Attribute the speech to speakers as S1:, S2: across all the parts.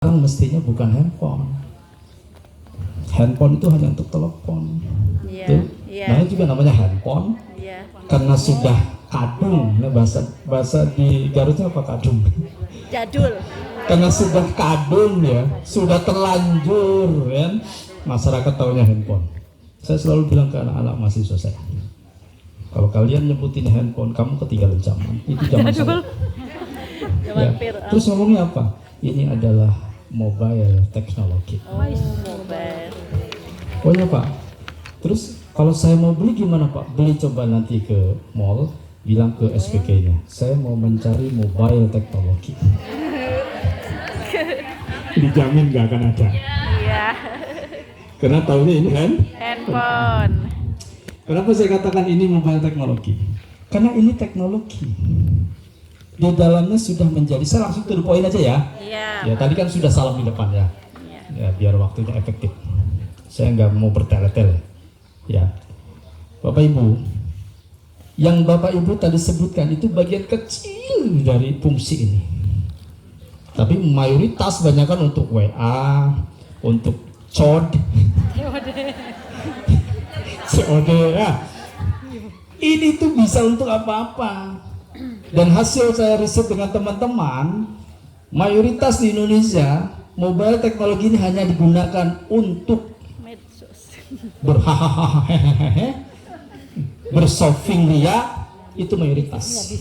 S1: Sekarang mestinya bukan handphone. Handphone itu hanya untuk telepon.
S2: Iya.
S1: Nah, juga namanya handphone.
S2: Iya.
S1: Karena sudah kadung. Nah, bahasa di Garutnya apa kadung?
S2: Jadul.
S1: Karena sudah kadung ya, sudah terlanjur ya. Masyarakat tahunya handphone. Saya selalu bilang ke anak-anak mahasiswa saya, kalau kalian nyebutin handphone, kamu ketinggalan zaman. Itu zaman saya. Ya. Terus ngomongnya apa? Ini adalah mobile teknologi.
S2: Oh, mobile.
S1: Oh ya Pak. Terus kalau saya mau beli gimana Pak? Beli coba nanti ke mall, bilang ke SPK-nya, saya mau mencari mobile teknologi. Dijamin nggak akan ada.
S2: Iya.
S1: Karena tahunya ini
S2: Handphone.
S1: Kenapa saya katakan ini mobile teknologi? Karena ini teknologi. Di dalamnya sudah menjadi, saya langsung to the point aja ya.
S2: Iya.
S1: Ya tadi kan sudah salam di depan ya.
S2: Iya.
S1: Ya biar waktunya efektif. Saya nggak mau bertele-tele. Ya, Bapak Ibu, yang Bapak Ibu tadi sebutkan itu bagian kecil dari fungsi ini. Tapi mayoritas banyak kan untuk WA, untuk COD, COD ya. Ini tuh bisa untuk apa-apa. Dan hasil saya riset dengan teman-teman, mayoritas di Indonesia mobile teknologi ini hanya digunakan untuk
S2: Medsos.
S1: bershopping ria, itu mayoritas.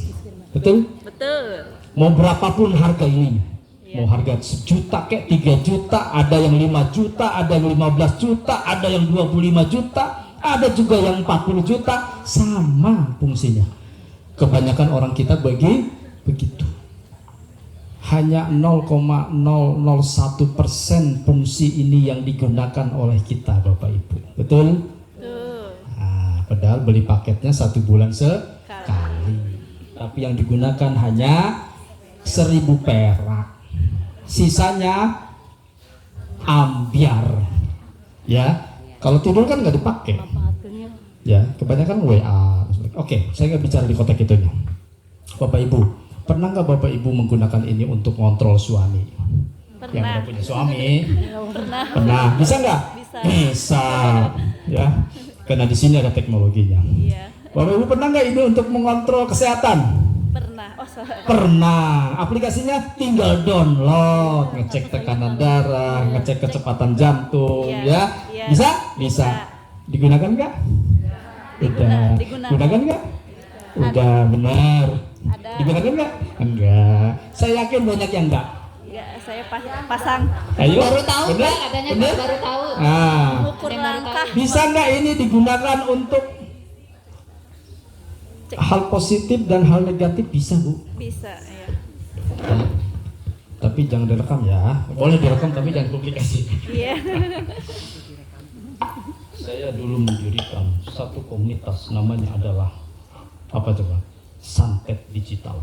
S1: Betul?
S2: Betul.
S1: Mau berapapun harga ini,
S2: Iya.
S1: mau harga 1 juta kayak 3 juta, ada yang 5 juta, ada yang 15 juta, ada yang 25 juta, ada juga yang 40 juta, sama fungsinya. Kebanyakan orang kita begitu. Hanya 0,001% fungsi ini yang digunakan oleh kita Bapak Ibu. Betul?
S2: Tuh.
S1: Nah, padahal beli paketnya 1 bulan sekali. Tapi yang digunakan hanya 1.000 perak. Sisanya ambiar. Ya, kalau tidur kan nggak dipakai. Ya, kebanyakan WA. Oke, saya nggak bicara di konteks itunya. Bapak Ibu, pernah nggak Bapak Ibu menggunakan ini untuk ngontrol suami? Yang
S2: Pernah.
S1: udah punya suami?
S2: Pernah.
S1: Pernah. Bisa nggak?
S2: Bisa.
S1: Bisa. Ya, karena di sini ada teknologinya.
S2: Iya.
S1: Bapak Ibu pernah nggak ini untuk mengontrol kesehatan?
S2: Pernah. Oh, salah.
S1: Pernah. Aplikasinya tinggal download, ngecek tekanan darah, ngecek kecepatan jantung,
S2: Iya.
S1: ya.
S2: Iya.
S1: Bisa? Bisa. Digunakan nggak? Udah.
S2: Digunakan.
S1: Gunakan nggak? Udah, benar.
S2: Ada.
S1: Digunakan nggak? Enggak. Saya yakin banyak yang enggak.
S2: Enggak, saya pasang
S1: Ayo.
S3: Baru tahu
S1: Bener?
S3: Pak, katanya
S1: Bener?
S3: baru tahu.
S1: Nah,
S2: mengukur langkah.
S1: bisa nggak ini digunakan untuk hal positif dan hal negatif? Bisa Bu.
S2: Bisa, ya.
S1: Tapi jangan direkam ya. Boleh direkam tapi jangan publikasi.
S2: Iya.
S1: Saya dulu mendirikan satu komunitas, namanya adalah apa coba? Santet Digital.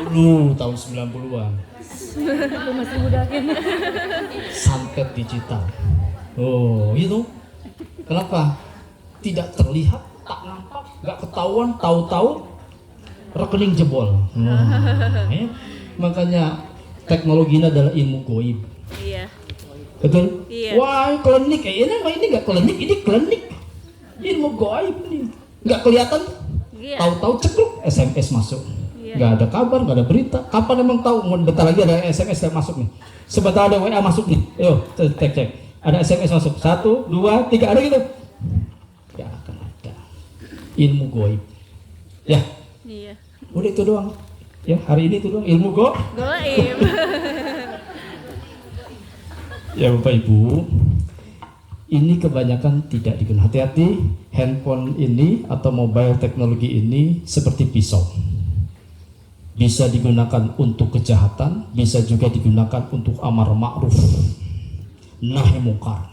S1: Dulu tahun 90-an.
S2: Masih muda kan.
S1: Santet Digital. Oh, itu. Kenapa? Tidak terlihat, tak nampak, nggak ketahuan, tahu-tahu rekening jebol. Ya. Makanya teknologi ini adalah ilmu goib.
S2: Iya.
S1: Betul?
S2: Iya.
S1: Wah, klinik. Ini nggak klinik, ini klinik. Ilmu goib ini. Nggak kelihatan.
S2: Iya.
S1: Tahu-tahu cekruk SMS masuk.
S2: Iya.
S1: Nggak ada kabar, nggak ada berita. Kapan emang tahu? Bentar lagi ada SMS yang masuk nih. Sebentar ada WA masuk nih. Ayo, cek. Ada SMS masuk. 1, 2, 3, ada gitu. Nggak akan ada. Ilmu goib. Ya,
S2: Iya.
S1: udah itu doang. Ya, hari ini itu doang. Ilmu goib.
S2: Goib.
S1: Ya Bapak Ibu, ini kebanyakan tidak digunakan. Hati-hati, handphone ini atau mobile teknologi ini seperti pisau. Bisa digunakan untuk kejahatan, bisa juga digunakan untuk amar ma'ruf, nahi mungkar.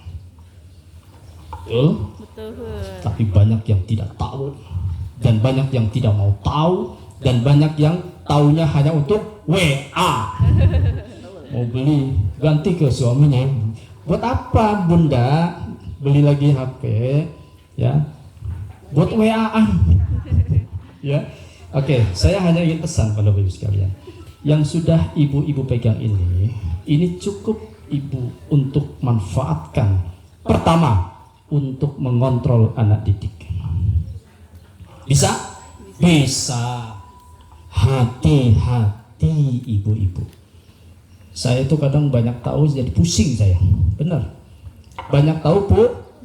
S1: Betul?
S2: Betul.
S1: Tapi banyak yang tidak tahu, dan banyak yang tidak mau tahu, dan banyak yang taunya hanya untuk WA. Mau beli, ganti ke suaminya. Buat apa Bunda beli lagi HP? Ya, buat WA-an. Ya, oke. Saya hanya ingin pesan pada Bapak Ibu sekalian. yang sudah ibu-ibu pegang ini cukup ibu untuk manfaatkan. Pertama, untuk mengontrol anak didik. Bisa? Bisa. Hati-hati ibu-ibu. Saya itu kadang banyak tahu jadi pusing saya. Benar. Banyak tahu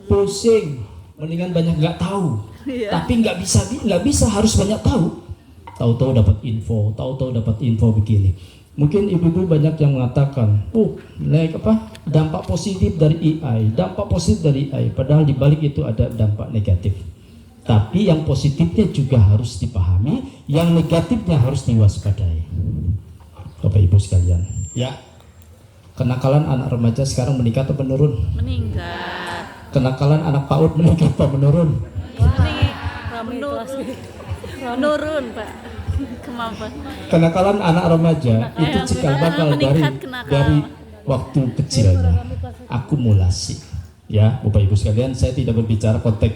S1: pusing. Mendingan banyak nggak tahu. Tapi nggak bisa harus banyak tahu. Tahu-tahu dapat info begini. Mungkin ibu-ibu banyak yang mengatakan, dampak positif dari AI, padahal di balik itu ada dampak negatif. Tapi yang positifnya juga harus dipahami, yang negatifnya harus diwaspadai. Bapak Ibu sekalian, ya. Kenakalan anak remaja sekarang meningkat atau menurun?
S2: Meningkat.
S1: Kenakalan anak PAUD meningkat atau menurun?
S2: Menurun, Pak. Kemampuan.
S1: Kenakalan anak remaja itu cikal bakal dari waktu kecilnya, akumulasi. Ya, Bapak Ibu sekalian, saya tidak berbicara konteks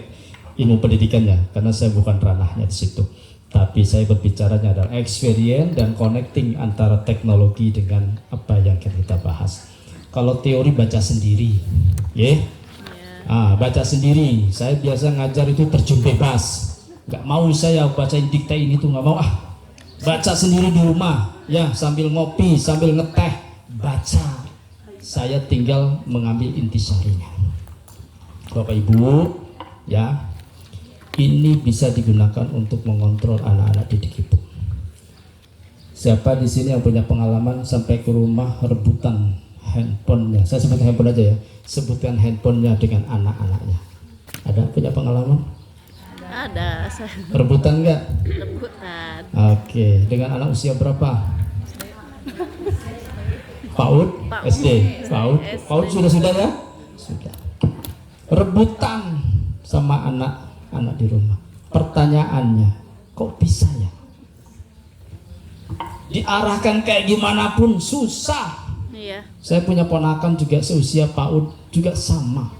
S1: ilmu pendidikannya karena saya bukan ranahnya di situ. Tapi saya berbicaranya adalah experience dan connecting antara teknologi dengan apa yang kita bahas. Kalau teori baca sendiri, baca sendiri. Saya biasa ngajar itu terjun bebas. Nggak mau saya bacain dikte ini tuh, nggak mau. Baca sendiri di rumah, ya, sambil ngopi, sambil ngeteh, baca. Saya tinggal mengambil intisarinya. Bapak Ibu, ya. Ini bisa digunakan untuk mengontrol anak-anak didik ibu. Siapa di sini yang punya pengalaman sampai ke rumah rebutan handphonenya? Saya sebut handphone aja ya. Sebutkan handphonenya dengan anak-anaknya. Ada punya pengalaman?
S2: Ada.
S1: Rebutan enggak?
S2: Rebutan.
S1: Oke. Dengan anak usia berapa? PAUD? SD? PAUD sudah ya? Sudah. Rebutan sama anak di rumah. Pertanyaannya, kok bisa ya? Diarahkan kayak gimana pun susah.
S2: Iya.
S1: Saya punya ponakan juga seusia PAUD juga sama.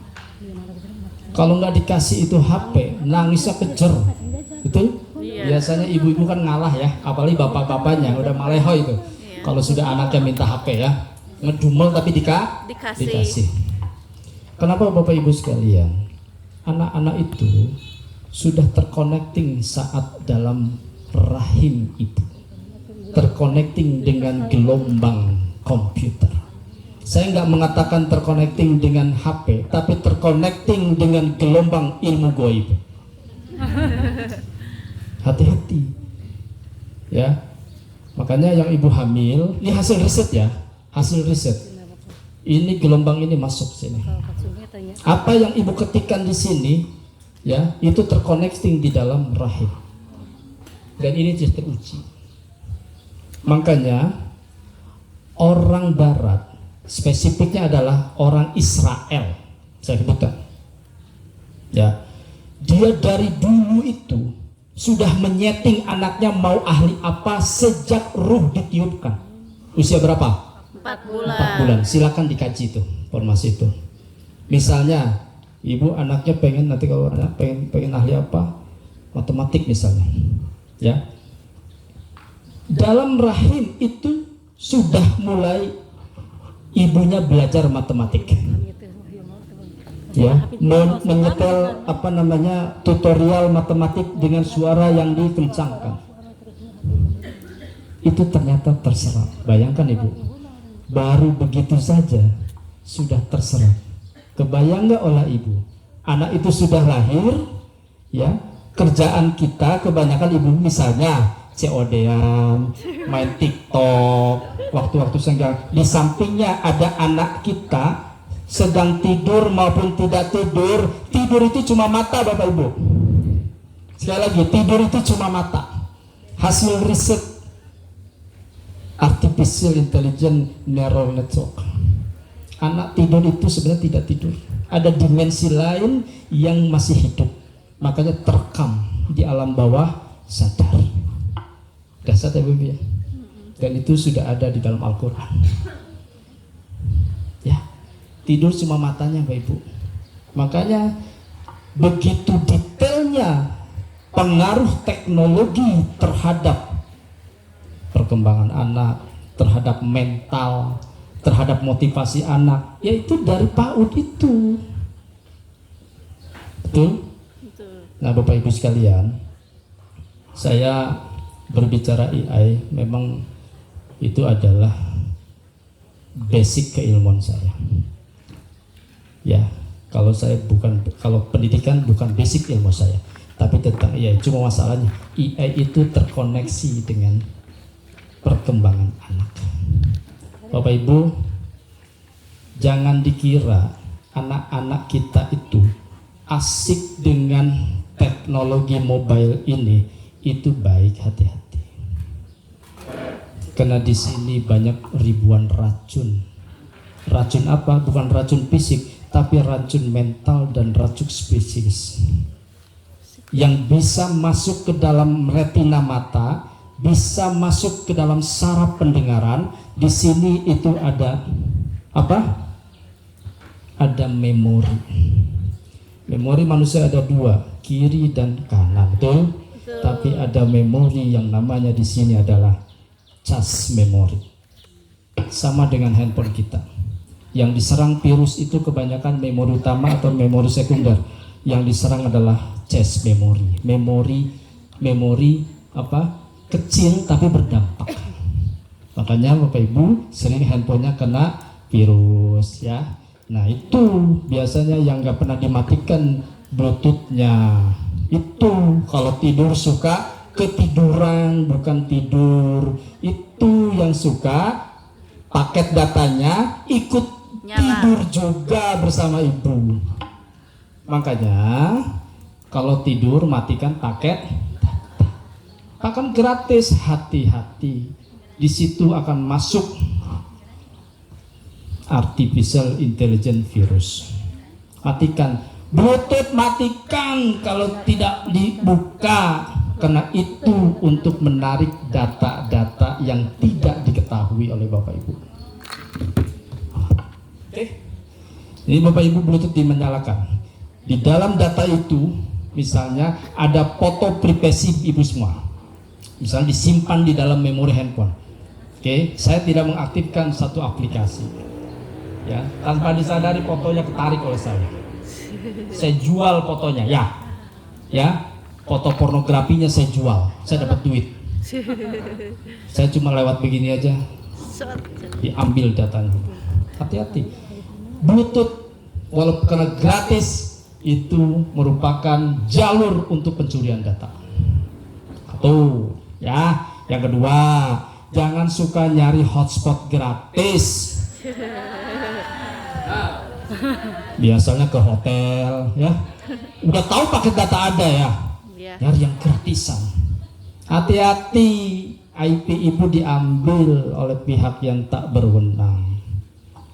S1: Kalau nggak dikasih itu HP, nangisnya kejer. Betul?
S2: Iya.
S1: Biasanya ibu-ibu kan ngalah ya, apalagi bapak-bapaknya udah maleho itu.
S2: Iya.
S1: Kalau sudah anaknya minta HP ya, ngedumel tapi dikasih. Kenapa Bapak Ibu sekalian? Anak-anak itu sudah terconnecting saat dalam rahim ibu, terconnecting dengan gelombang komputer. Saya nggak mengatakan terconnecting dengan HP, tapi terconnecting dengan gelombang ilmu goib. Hati-hati, ya. Makanya yang ibu hamil, ini hasil riset ya, hasil riset. Ini gelombang ini masuk sini. Apa yang ibu ketikkan di sini, ya, itu terconnecting di dalam rahim. Dan ini teruji. Makanya orang Barat, spesifiknya adalah orang Israel, saya sebutkan, ya, dia dari dulu itu sudah menyeting anaknya mau ahli apa sejak ruh ditiupkan. Usia berapa?
S2: 4 bulan.
S1: 4 bulan. Silakan dikaji itu informasi itu. Misalnya ibu anaknya pengen nanti kalau anak pengen ahli apa, matematik misalnya, ya, dalam rahim itu sudah mulai ibunya belajar matematik, ya, menyetel tutorial matematik dengan suara yang dikencangkan. Itu ternyata terserap. Bayangkan ibu, baru begitu saja sudah terserap. Kebayang nggak oleh ibu, anak itu sudah lahir, ya, kerjaan kita kebanyakan ibu misalnya COD-an, main TikTok, waktu-waktu senggang. Di sampingnya ada anak kita sedang tidur maupun tidak tidur. Tidur itu cuma mata Bapak Ibu. Sekali lagi, tidur itu cuma mata. Hasil riset Artificial Intelligence Neural Network. Anak tidur itu sebenarnya tidak tidur. Ada dimensi lain yang masih hidup. Makanya terekam di alam bawah sadar. Dasar ya Ibu ya. Dan itu sudah ada di dalam Al-Quran. Ya, tidur cuma matanya Bapak Ibu. Makanya begitu detailnya pengaruh teknologi terhadap perkembangan anak, terhadap mental, terhadap motivasi anak, yaitu dari PAUD itu. Betul?
S2: Betul.
S1: Nah, Bapak Ibu sekalian, saya berbicara AI memang itu adalah basic keilmuan saya. Ya, kalau pendidikan bukan basic ilmu saya, tapi tentang AI. Cuma masalahnya AI itu terkoneksi dengan perkembangan anak. Bapak Ibu, jangan dikira anak-anak kita itu asik dengan teknologi mobile ini itu baik, hati-hati. Karena di sini banyak ribuan racun. Racun apa? Bukan racun fisik, tapi racun mental dan racun spesies yang bisa masuk ke dalam retina mata, bisa masuk ke dalam saraf pendengaran. Di sini itu ada apa? Ada memori. Memori manusia ada dua, kiri dan kanan, betul? Tapi ada memori yang namanya di sini adalah cas memori. Sama dengan handphone kita. Yang diserang virus itu kebanyakan memori utama atau memori sekunder. Yang diserang adalah cache memori. Memori apa? Kecil tapi berdampak. Makanya Bapak Ibu sering handphonenya kena virus ya. Nah itu biasanya yang nggak pernah dimatikan bluetoothnya. Itu kalau tidur suka ketiduran, bukan tidur. Itu yang suka paket datanya ikut tidur juga bersama ibu. Makanya kalau tidur matikan paket data. Akan gratis, hati-hati. Di situ akan masuk artificial intelligence virus. Matikan Bluetooth, matikan kalau tidak dibuka, karena itu untuk menarik data-data yang tidak diketahui oleh Bapak Ibu. Oke. Ini Bapak Ibu Bluetooth dimenyalakan. Di dalam data itu misalnya ada foto privasi Ibu semua. Misalnya disimpan di dalam memori handphone. Oke, saya tidak mengaktifkan satu aplikasi. Ya, tanpa disadari fotonya ketarik oleh saya. Saya jual fotonya, ya, foto pornografinya saya jual, saya dapat duit. Saya cuma lewat begini aja, diambil datanya. Hati-hati. Bluetooth walaupun karena gratis itu merupakan jalur untuk pencurian data. Tuh, ya. Yang kedua, jangan suka nyari hotspot gratis. Biasanya ke hotel ya, udah tahu paket data ada ya, nyari yang gratisan. Hati-hati, IP ibu diambil oleh pihak yang tak berwenang.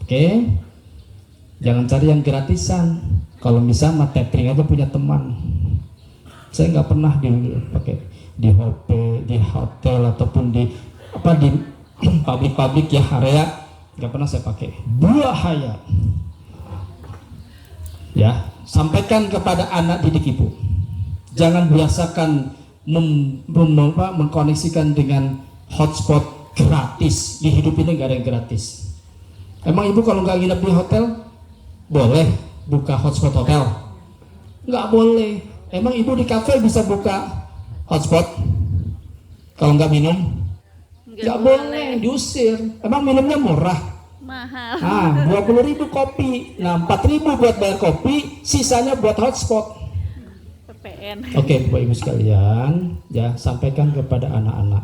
S1: Oke, jangan cari yang gratisan. Kalau bisa mah tethering aja, punya teman. Saya nggak pernah dipakai di hotel ataupun di pabrik-pabrik ya, area, nggak pernah saya pakai. Bahaya. Ya, sampaikan kepada anak didik ibu, jangan biasakan mengkoneksikan dengan hotspot gratis. Di hidup ini nggak ada yang gratis. Emang ibu kalau nggak nginep di hotel boleh buka hotspot hotel? Nggak boleh. Emang ibu di kafe bisa buka hotspot kalau nggak minum? Nggak boleh, diusir. Emang minumnya murah? Mahal. 20.000 kopi. Nah, 4.000 buat bayar kopi, sisanya buat hotspot.
S2: PPN.
S1: Oke, Bapak Ibu sekalian, ya, sampaikan kepada anak-anak,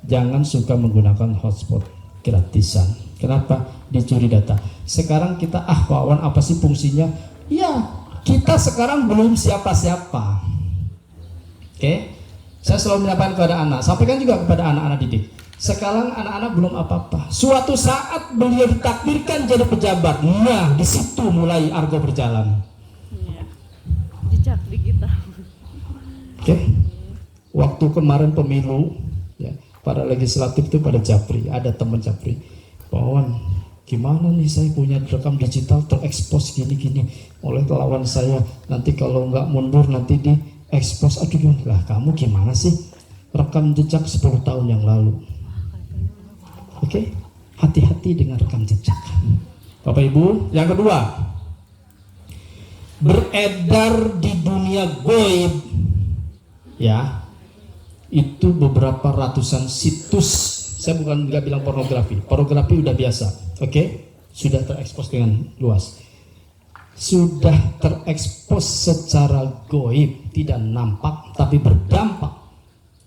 S1: jangan suka menggunakan hotspot gratisan. Kenapa? Dicuri data. Sekarang kita Pak Wawan, apa sih fungsinya? Ya, kita sekarang belum siapa-siapa. Oke. Saya selalu menyampaikan kepada anak, sampaikan juga kepada anak-anak didik. Sekarang anak-anak belum apa-apa. Suatu saat beliau ditakdirkan jadi pejabat. Nah, di situ mulai argo berjalan.
S2: Iya. Jejak digital.
S1: Oke. Waktu kemarin pemilu, ya, para legislatif itu pada japri. Ada teman japri. Pak Wawan, gimana nih saya punya rekam digital terekspos gini-gini oleh lawan saya. Nanti kalau nggak mundur nanti diekspos. Aduh, lah kamu gimana sih? Rekam jejak 10 tahun yang lalu. Oke, hati-hati dengan rekam jejak. Bapak Ibu, yang kedua, beredar di dunia goib, ya, itu beberapa ratusan situs. Saya bukan nggak bilang pornografi udah biasa, oke, sudah terekspos dengan luas, sudah terekspos secara goib, tidak nampak tapi berdampak,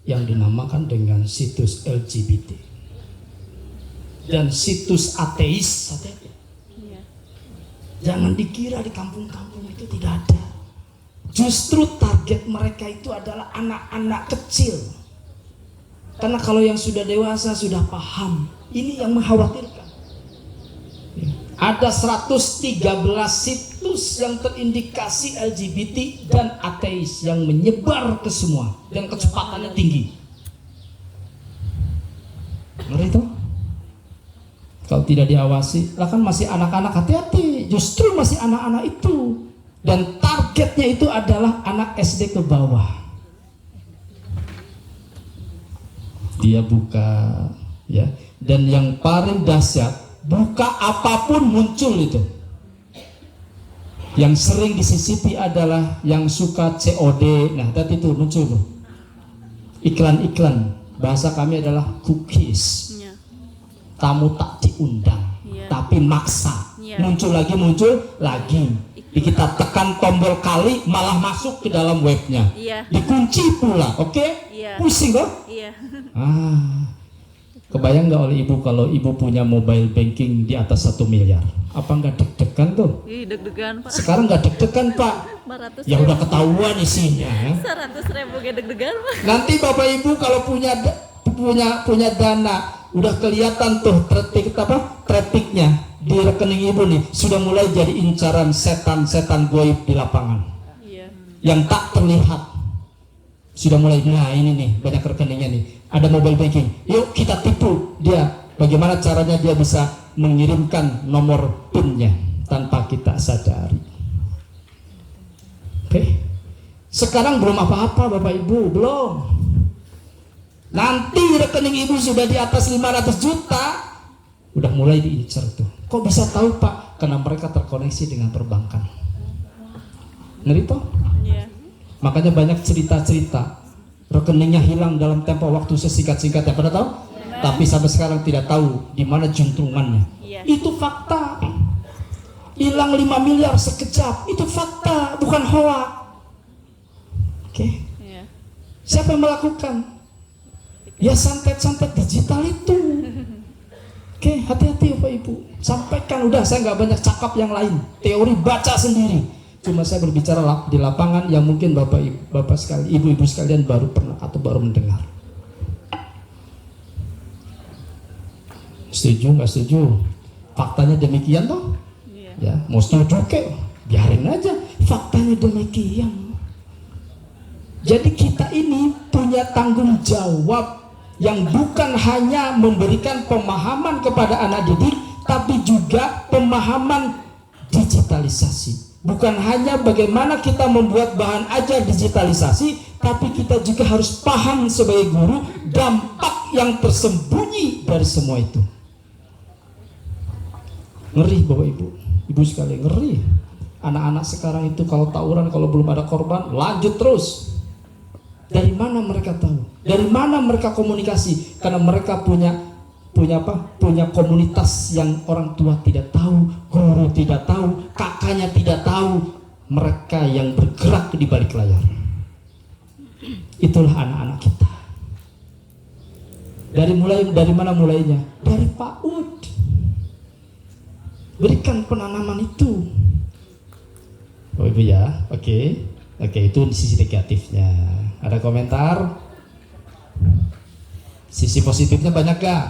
S1: yang dinamakan dengan situs LGBT dan situs ateis.
S2: Iya.
S1: Jangan dikira di kampung-kampung itu tidak ada. Justru target mereka itu adalah anak-anak kecil. Karena kalau yang sudah dewasa sudah paham, ini yang mengkhawatirkan. Ada 113 situs yang terindikasi LGBT dan ateis yang menyebar ke semua dan kecepatannya tinggi. Ngeri itu? Kalau tidak diawasi, lah kan masih anak-anak, hati-hati. Justru masih anak-anak itu, dan targetnya itu adalah anak SD ke bawah. Dia buka, ya, dan yang paling dahsyat, buka apapun muncul itu. Yang sering disisipi adalah yang suka COD. Nah, tadi itu muncul tuh iklan-iklan. Bahasa kami adalah cookies.
S2: Iya.
S1: Tamu tak diundang,
S2: Iya.
S1: tapi maksa.
S2: Iya.
S1: Muncul lagi. Kita tekan tombol kali, malah masuk ke dalam webnya.
S2: Iya.
S1: Dikunci pula, oke?
S2: Iya.
S1: Pusing kok?
S2: Iya.
S1: Kebayang nggak oleh ibu kalau ibu punya mobile banking di atas 1 miliar? Apa nggak deg-degan tuh?
S2: Ih, deg-degan Pak.
S1: Sekarang nggak deg-degan Pak.
S2: 400
S1: Ya udah ketahuan isinya.
S2: 100.000 kayak deg-degan Pak.
S1: Nanti Bapak Ibu kalau punya dana, udah kelihatan tuh trafficnya di rekening ibu nih, sudah mulai jadi incaran setan-setan goib di lapangan.
S2: Iya.
S1: Yang tak terlihat. Sudah mulai, nah ini nih banyak rekeningnya nih, ada mobile banking, yuk kita tipu dia. Bagaimana caranya dia bisa mengirimkan nomor PIN-nya tanpa kita sadari. Oke. Sekarang belum apa-apa Bapak Ibu, belum. Nanti rekening ibu sudah di atas 500 juta, udah mulai diincar tuh. Kok bisa tahu Pak? Karena mereka terkoneksi dengan perbankan. Ngeri toh?
S2: Iya.
S1: Makanya banyak cerita-cerita rekeningnya hilang dalam tempo waktu sesingkat-singkatnya. Pada tahu? Tapi sampai sekarang tidak tahu di mana juntrungannya.
S2: Iya.
S1: Itu fakta. Hilang 5 miliar sekejap. Itu fakta, bukan hoax. Oke.
S2: Iya.
S1: Siapa yang melakukan? Ya santet-santet digital itu. Oke, hati-hati Bapak Ibu. Sampaikan, udah saya nggak banyak cakap yang lain. Teori baca sendiri. Cuma saya berbicara di lapangan yang mungkin bapak sekali, ibu-ibu sekalian baru pernah atau baru mendengar. Setuju nggak setuju? Faktanya demikian toh?
S2: Iya.
S1: Ya, mau setuju kek, biarin aja. Faktanya demikian. Jadi kita ini punya tanggung jawab yang bukan hanya memberikan pemahaman kepada anak didik, tapi juga pemahaman digitalisasi. Bukan hanya bagaimana kita membuat bahan ajar digitalisasi, tapi kita juga harus paham sebagai guru dampak yang tersembunyi dari semua itu. Ngeri Bapak Ibu, Ibu sekalian, ngeri. Anak-anak sekarang itu kalau tawuran, kalau belum ada korban, lanjut terus. Dari mana mereka tahu? Dari mana mereka komunikasi? Karena mereka punya komunitas yang orang tua tidak tahu, guru tidak tahu, kakaknya tidak tahu, mereka yang bergerak di balik layar. Itulah anak-anak kita. Dari mana mulainya? Dari PAUD. Berikan penanaman itu. Oh Ibu ya, oke, itu sisi negatifnya. Ada komentar? Sisi positifnya banyak gak?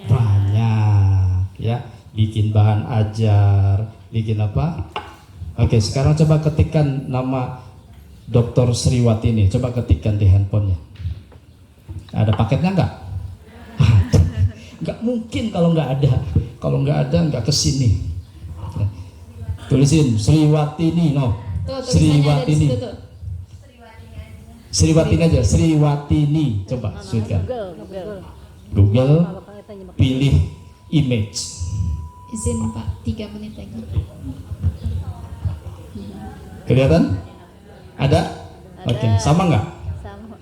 S1: Banyak ya, bikin bahan ajar, bikin apa? Oke, sekarang coba ketikkan nama Dr. Sriwati ini, coba ketikkan di handphonenya. Ada paketnya nggak? Nggak mungkin kalau nggak ada nggak kesini. Tulisin Sriwatini, no. Sriwatini. Sriwatini aja, Sriwatini. Coba sudah. Google. Pilih image.
S3: Izin Pak, 3 menit lagi.
S1: Kelihatan? Ada? Oke, sama nggak?
S2: Sama.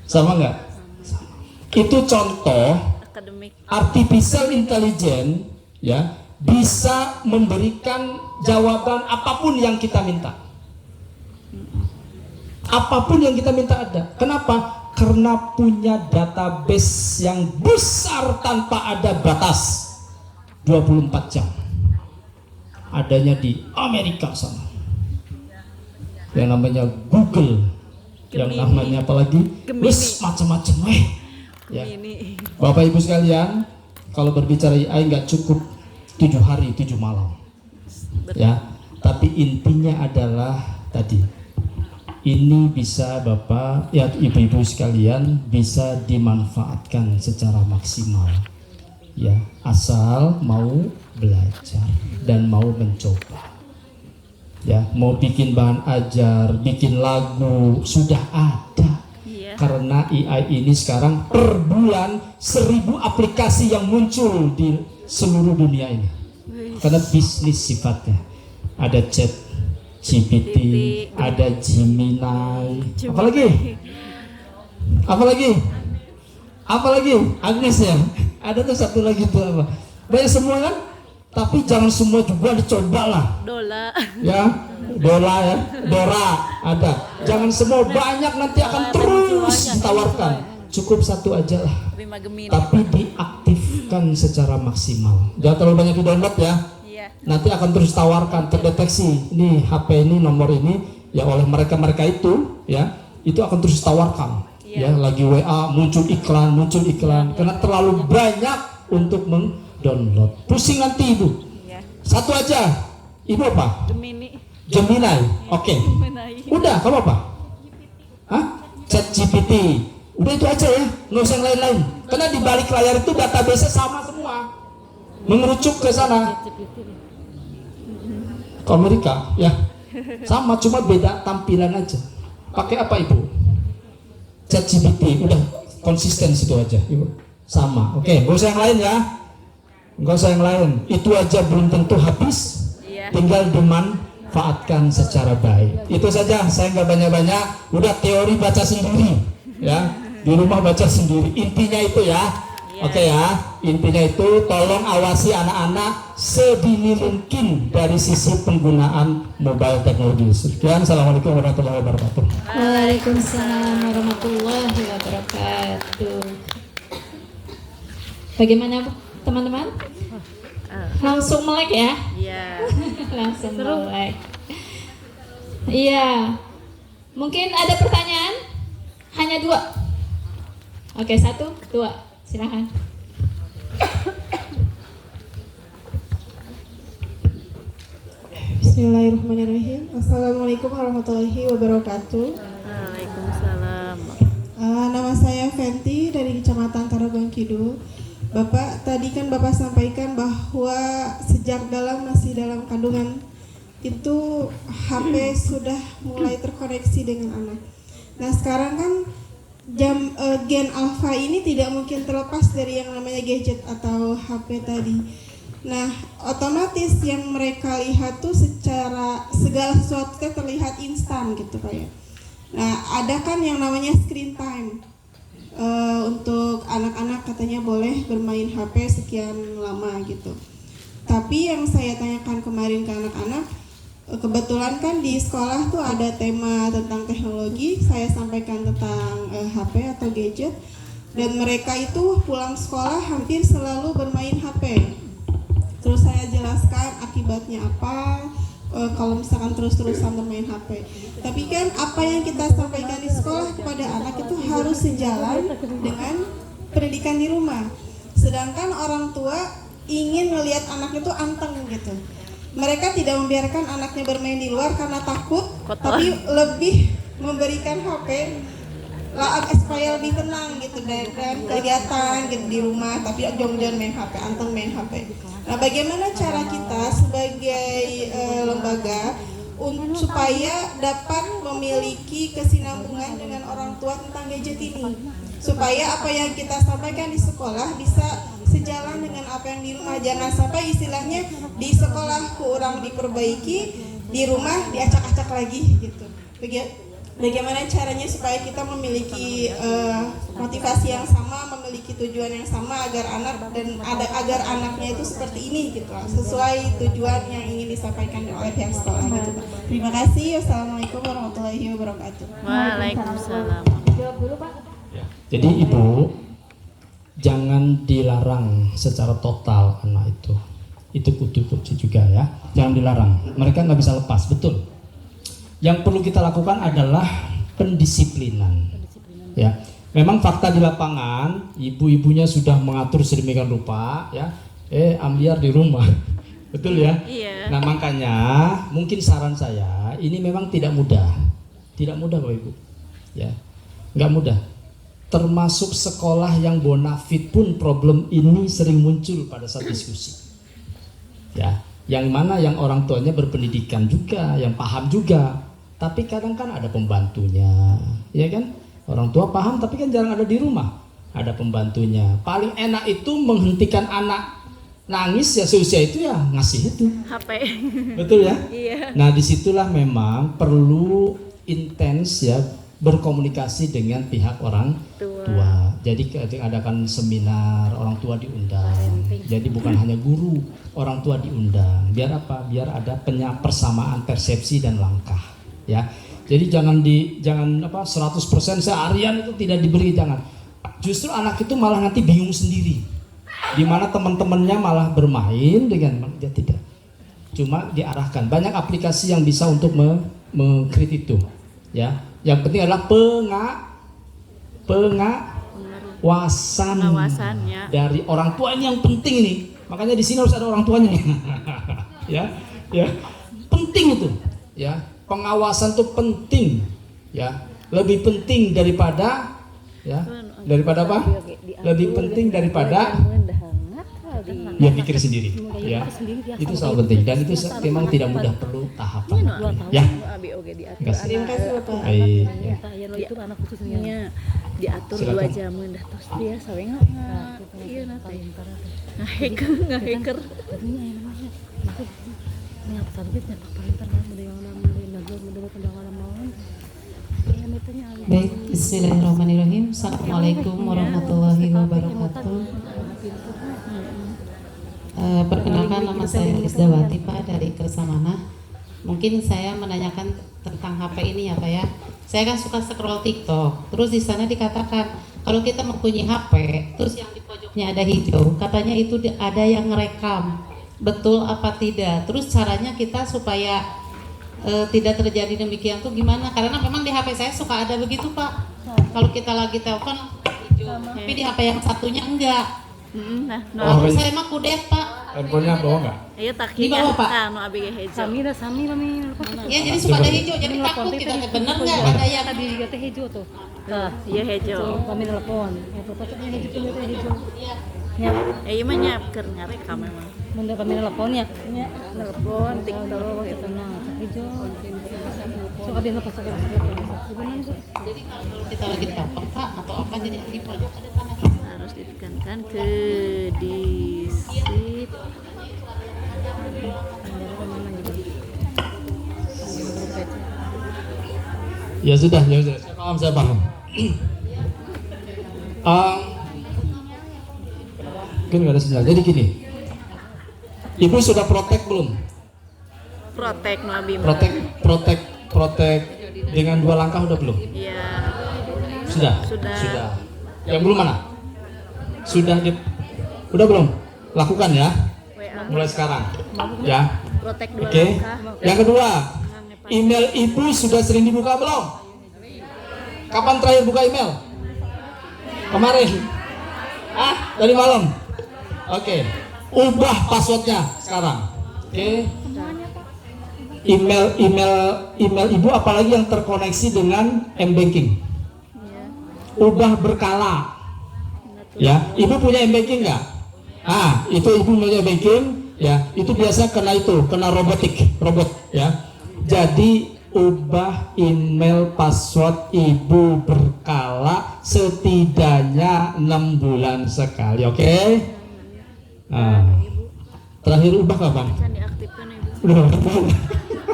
S1: Sama nggak? Sama. Itu contoh
S2: Akademik.
S1: artificial intelligence ya bisa memberikan jawaban apapun yang kita minta. Apapun yang kita minta ada. Kenapa? Karena punya database yang besar tanpa ada batas. 24 jam. Adanya di Amerika sana. Yang namanya Google. Yang
S2: Gemini.
S1: namanya apalagi?
S2: Gemini.
S1: Wes macam-macam. Ya.
S2: Ini.
S1: Bapak Ibu sekalian, kalau berbicara AI nggak cukup 7 hari 7 malam. Ya, tapi intinya adalah tadi ini bisa Bapak ya Ibu-ibu sekalian bisa dimanfaatkan secara maksimal. Ya, asal mau belajar dan mau mencoba. Ya, mau bikin bahan ajar, bikin lagu sudah ada.
S2: Iya.
S1: Karena AI ini sekarang per bulan 1000 aplikasi yang muncul di seluruh dunia ini. Karena bisnis sifatnya. Ada chat GPT, ada Gemini, apalagi Agnes ya. Ada tuh satu lagi tuh apa? Banyak semua kan? Tapi jangan semua juga dicoba lah.
S2: Dola.
S1: Ya, Dora ada. Jangan semua, banyak nanti akan terus ditawarkan. Cukup satu aja lah.
S2: Terima Gemini.
S1: Tapi diaktifkan secara maksimal. Jangan terlalu banyak di-download ya.
S2: Iya.
S1: Nanti akan terus tawarkan, terdeteksi. Ini HP ini, nomor ini ya oleh mereka itu ya, itu akan terus tawarkan. Ya, lagi WA muncul iklan. Karena terlalu banyak untuk download. Pusing nanti Ibu.
S2: Iya.
S1: Satu aja. Ibu apa?
S2: Gemini.
S1: Gemini. Oke.
S2: Gemini.
S1: Udah, kamu apa? Hah? Chat GPT. Udah itu aja ya, nggak usah yang lain-lain. Karena di balik layar itu database sama semua. Mengerucut ke sana. Ke Amerika, ya. Sama, cuma beda tampilan aja. Pakai apa Ibu? Chat GPT. Udah konsisten situ aja, Ibu. Sama. Oke, nggak usah yang lain ya. Nggak usah yang lain. Itu aja belum tentu habis.
S2: Iya.
S1: Tinggal dimanfaatkan secara baik. Itu saja. Saya nggak banyak-banyak. Udah teori baca sendiri, ya. Di rumah baca sendiri. Intinya itu ya. Oke ya. Intinya itu tolong awasi anak-anak sedini mungkin dari sisi penggunaan mobile teknologi. Sekian. Assalamualaikum warahmatullahi wabarakatuh.
S3: Waalaikumsalam warahmatullahi wabarakatuh. Bagaimana teman-teman? Langsung melek ya?
S2: Iya.
S3: Langsung melek. Iya. Mungkin ada pertanyaan? Hanya 2. Oke, 1, 2. Silakan.
S4: Bismillahirrahmanirrahim. Assalamualaikum warahmatullahi wabarakatuh.
S2: Waalaikumsalam.
S4: Nama saya Fenty dari Kecamatan Tarogong Kidul. Bapak, tadi kan Bapak sampaikan bahwa sejak masih dalam kandungan itu HP sudah mulai terkoneksi dengan anak. Nah sekarang kan gen alpha ini tidak mungkin terlepas dari yang namanya gadget atau HP tadi. Nah, otomatis yang mereka lihat tuh secara segala sesuatu terlihat instan gitu Pak ya. Nah, ada kan yang namanya screen time. Untuk anak-anak katanya boleh bermain HP sekian lama gitu. Tapi yang saya tanyakan kemarin ke anak-anak, kebetulan kan di sekolah tuh ada tema tentang teknologi, saya sampaikan tentang HP atau gadget, dan mereka itu pulang sekolah hampir selalu bermain HP. Terus saya jelaskan akibatnya apa kalau misalkan terus-terusan bermain HP. Tapi kan apa yang kita sampaikan di sekolah kepada anak itu harus sejalan dengan pendidikan di rumah. Sedangkan orang tua ingin melihat anaknya itu anteng gitu. Mereka tidak membiarkan anaknya bermain di luar karena takut, tapi lebih memberikan HP supaya lebih tenang gitu dan kegiatan gitu di rumah, tapi jangan main HP, anteng main HP. Nah, bagaimana cara kita sebagai lembaga supaya dapat memiliki kesinambungan dengan orang tua tentang gadget ini, supaya apa yang kita sampaikan di sekolah bisa sejalan dengan apa yang di rumah. Jangan sampai istilahnya di sekolah kurang diperbaiki, di rumah diacak-acak lagi gitu. Bagaimana caranya supaya kita memiliki motivasi yang sama, memiliki tujuan yang sama agar agar anaknya itu seperti ini gitu, sesuai tujuan yang ingin disampaikan oleh pihak sekolah gitu. Terima kasih. Wassalamualaikum warahmatullahi wabarakatuh.
S2: Waalaikumsalam.
S3: Jawab dulu Pak.
S1: Ya. Jadi ibu jangan dilarang secara total anak itu. Itu kutu-kutu juga ya. Jangan dilarang. Mereka nggak bisa lepas, betul. Yang perlu kita lakukan adalah pendisiplinan. Ya, memang fakta di lapangan, ibu-ibunya sudah mengatur sedemikian rupa, ya. Ambiar di rumah, betul ya?
S2: Iya.
S1: Nah makanya mungkin saran saya ini memang tidak mudah Bapak Ibu, ya, nggak mudah. Termasuk sekolah yang bonafit pun problem ini sering muncul pada saat diskusi, ya. Yang mana yang orang tuanya berpendidikan juga, yang paham juga, tapi kadang kan ada pembantunya, ya kan? Orang tua paham tapi kan jarang ada di rumah, ada pembantunya. Paling enak itu menghentikan anak nangis ya seusia itu ya ngasih itu,
S2: HP.
S1: betul ya?
S2: Iya.
S1: Nah disitulah memang perlu intens ya berkomunikasi dengan pihak orang tua. Jadi adakan seminar, orang tua diundang. Jadi bukan hanya guru, orang tua diundang. Biar apa? Biar ada persamaan persepsi dan langkah, ya. Jadi jangan 100% seharian itu tidak diberi, jangan. Justru anak itu malah nanti bingung sendiri. Di mana teman-temannya malah bermain dengan dia tidak. Cuma diarahkan. Banyak aplikasi yang bisa untuk mengkritik itu, ya. Yang penting adalah pengawasannya dari orang tua, ini yang penting nih. Makanya di sini harus ada orang tuanya. ya penting itu, ya. Pengawasan itu penting, ya. Lebih penting daripada apa? Lebih penting daripada ya pikir sendiri, ya. Itu sangat penting dan itu memang tidak mudah, perlu tahapan, ya.
S4: Terima kasih Bapak.
S1: Baik, ya.
S2: Diatur
S1: Silakan.
S2: 2 jam dah terus biasa we iya nanti ngaheker
S5: Baik, bismillahirrahmanirrahim. Assalamualaikum warahmatullahi wabarakatuh. Perkenalkan, nama saya Lisdawati Pak dari Kersamana. Mungkin saya menanyakan tentang HP ini ya Pak ya. Saya kan suka scroll TikTok. Terus di sana dikatakan kalau kita mempunyai HP, terus yang di pojoknya ada hijau, katanya itu ada yang ngerekam. Betul apa tidak? Terus caranya kita supaya tidak terjadi demikian tuh gimana? Karena memang di HP saya suka ada begitu Pak. Kalau kita lagi telepon hijau, tapi di HP yang satunya enggak.
S2: nah
S1: Oh,
S5: Saya mah kudet Pak.
S1: handphonenya bawa nggak?
S2: ayo tak
S5: Di bawah, Pak.
S2: nu abi ge hejo
S6: Sami kami
S5: Ya jadi suka ada hijau, jadi takut kita bener nggak ada yang
S6: tadi juga teh hijau tuh. Nah,
S2: iya hejo
S6: kami telepon. Itu pocoknya hijau tuh teh hijau. Ya,
S2: iya mah nyapker ngarekam memang
S6: mun kami telepon ya. Ya, telepon TikTok itu nah hijau. So abi lepas sakit. Gimana sih?
S5: jadi kalau kita lagi telepon Pak atau apa jadi di pojok ada tanda.
S2: harus ditekankan ke disip
S1: Ya sudah. Saya paham. Mungkin nggak ada sinyal. Jadi gini, ibu sudah protek belum?
S2: protek nu abi mah
S1: Protek dengan 2 langkah udah belum?
S2: iya
S1: Sudah. Yang belum mana? Udah belum? Lakukan ya.
S2: WA
S1: Mulai sekarang. Ya.
S2: protek 2
S1: Oke.
S2: langkah
S1: Yang kedua, email ibu sudah sering dibuka belum? Kapan terakhir buka email? Kemarin. Dari malam. Oke. Ubah passwordnya sekarang. Oke. Email ibu apalagi yang terkoneksi dengan M-banking. Ubah berkala. Ya, ibu punya M-banking nggak? Itu ibu punya M-banking. Ya, itu biasa kena robot ya. Jadi ubah email password ibu berkala setidaknya 6 bulan sekali, oke? Terakhir ubah kapan?
S2: Can diaktifkan ibu.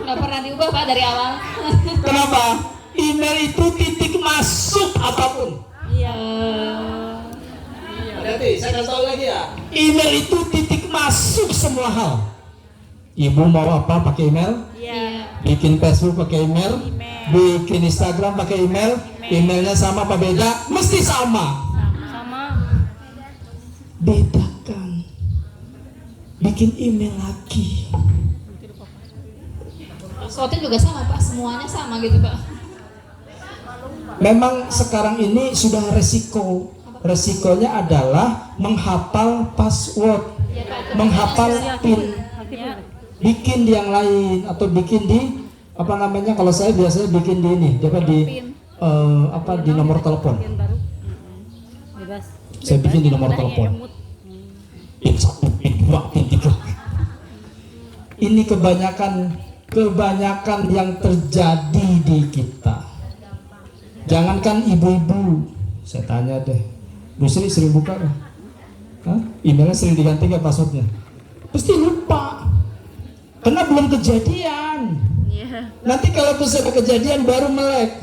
S3: Nggak pernah diubah Pak dari awal.
S1: Kenapa? Email itu titik masuk apapun.
S2: Iya.
S1: Hati-hati, saya kasih tahu lagi ya. Email itu titik masuk semua hal. Ibu mau apa pakai email?
S2: Iya.
S1: Bikin Facebook pakai email, bikin Instagram pakai email, emailnya sama apa beda? Mesti sama.
S2: Sama.
S1: Bedakan. Bikin email lagi.
S3: Passwordnya juga sama Pak, semuanya sama gitu Pak.
S1: Memang sekarang ini sudah resiko. Resikonya adalah menghafal password, menghafal PIN, bikin di yang lain atau bikin di apa namanya? Kalau saya biasanya bikin di ini, di nomor telepon.
S6: Bebas.
S1: Saya bikin di nomor telepon. PIN 1, PIN 2, PIN 3. Ini kebanyakan yang terjadi di kita. Jangankan ibu-ibu, saya tanya deh, Bu Sri sering buka kan? Emailnya sering diganti nggak passwordnya? Pasti lupa, karena belum kejadian.
S2: Iya.
S1: Nanti kalau sudah kejadian baru melek.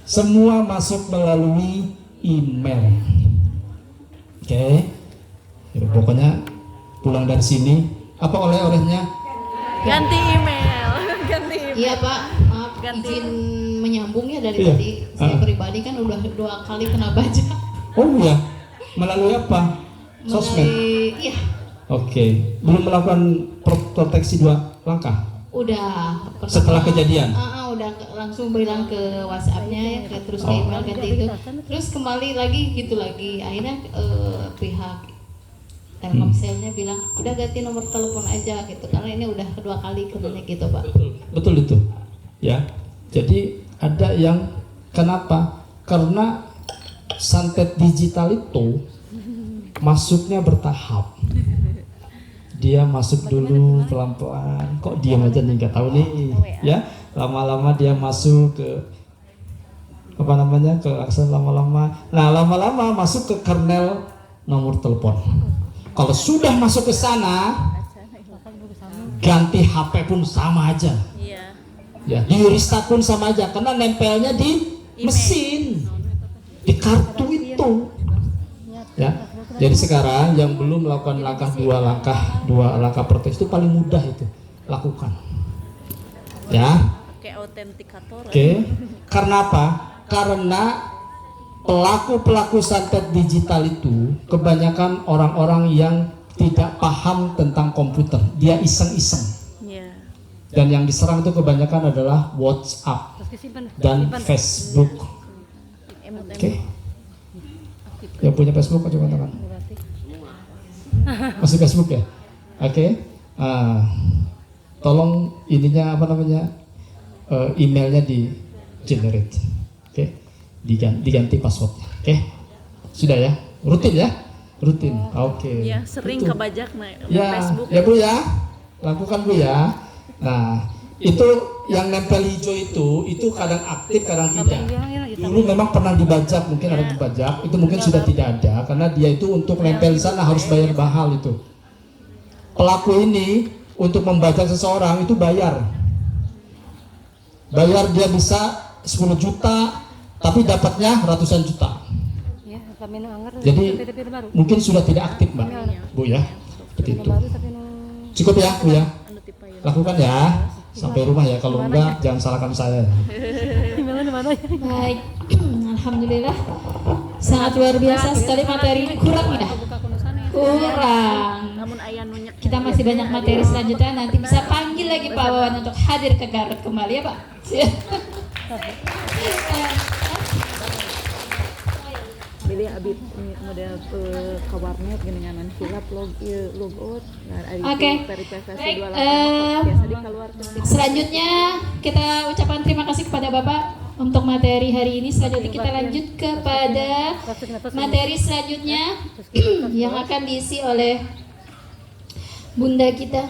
S1: Semua masuk melalui email. Oke. Ya, pokoknya pulang dari sini, apa oleh-olehnya?
S2: Ganti email. Ganti email.
S5: Iya Pak, maaf
S2: Ganti.
S5: izin menyambung ya dari
S1: Iya.
S5: tadi. Saya pribadi kan udah 2 kali kena bajak.
S1: Oh iya, melalui apa? Sosmed.
S5: Iya,
S1: Oke, belum melakukan proteksi 2 langkah
S5: udah.
S1: setelah kejadian.
S5: Udah langsung bilang ke WhatsApp-nya, terus ke email ganti itu. Terus kembali lagi gitu lagi. Akhirnya pihak Telkomselnya bilang udah ganti nomor telepon aja gitu. Karena ini udah kedua kali kenanya gitu Pak.
S1: Betul itu, ya. Jadi ada yang kenapa? Karena santet digital itu masuknya bertahap. Dia masuk dulu pelan-pelan. Kok diam aja nih, nggak tahu nih, ya. Lama-lama dia masuk ke apa namanya, ke akses lama-lama. Nah, lama-lama masuk ke kernel nomor telepon. Kalau sudah masuk ke sana, ganti HP pun sama aja.
S2: Iya.
S1: Ya, di restart pun sama aja karena nempelnya di mesin, di kartu itu. Ya. Jadi sekarang yang belum melakukan dua langkah protes itu paling mudah itu lakukan. Ya.
S2: Kayak autentikator.
S1: Oke. Karena apa? Karena pelaku santet digital itu kebanyakan orang-orang yang tidak paham tentang komputer. Dia iseng-iseng.
S2: Iya.
S1: Dan yang diserang itu kebanyakan adalah WhatsApp dan Facebook. Oke. Yang punya Facebook coba tangan. Masih Facebook ya? Oke. Tolong ininya apa namanya? Emailnya di generate. Oke. Diganti passwordnya. Oke. Sudah ya? Rutin ya? Rutin. Oke.
S2: Iya, sering
S1: Itu.
S2: kebajak
S1: Ya,
S2: Facebook.
S1: ya Bu ya. Lakukan Bu ya. Nah, itu yang nempel hijau itu kadang aktif, kadang tidak. Dulu memang pernah dibajak, mungkin ada dibajak, itu mungkin sudah tidak ada karena dia itu untuk nempel di sana harus bayar mahal itu. Pelaku ini untuk membajak seseorang itu bayar. Bayar dia bisa 10 juta, tapi dapatnya ratusan juta. Jadi mungkin sudah tidak aktif Mbak, Bu ya. Seperti itu. Cukup ya Bu ya. Lakukan ya sampai rumah ya. Kalau enggak jangan salahkan saya.
S3: Baik, alhamdulillah sangat luar biasa sekali materi ini. Kurang ya? Kurang.
S2: Namun ayah nunyak.
S3: Kita masih banyak materi selanjutnya. Nanti bisa panggil lagi Pak Wawan untuk hadir ke Garut kembali ya Pak.
S2: Jadi abis model ke warnet geninganan hilap log out.
S3: Oke. Baik,
S2: Biasa dikeluarkan.
S3: selanjutnya kita ucapkan terima kasih kepada Bapak untuk materi hari ini. Selanjutnya kita lanjut kepada materi selanjutnya yang akan diisi oleh Bunda kita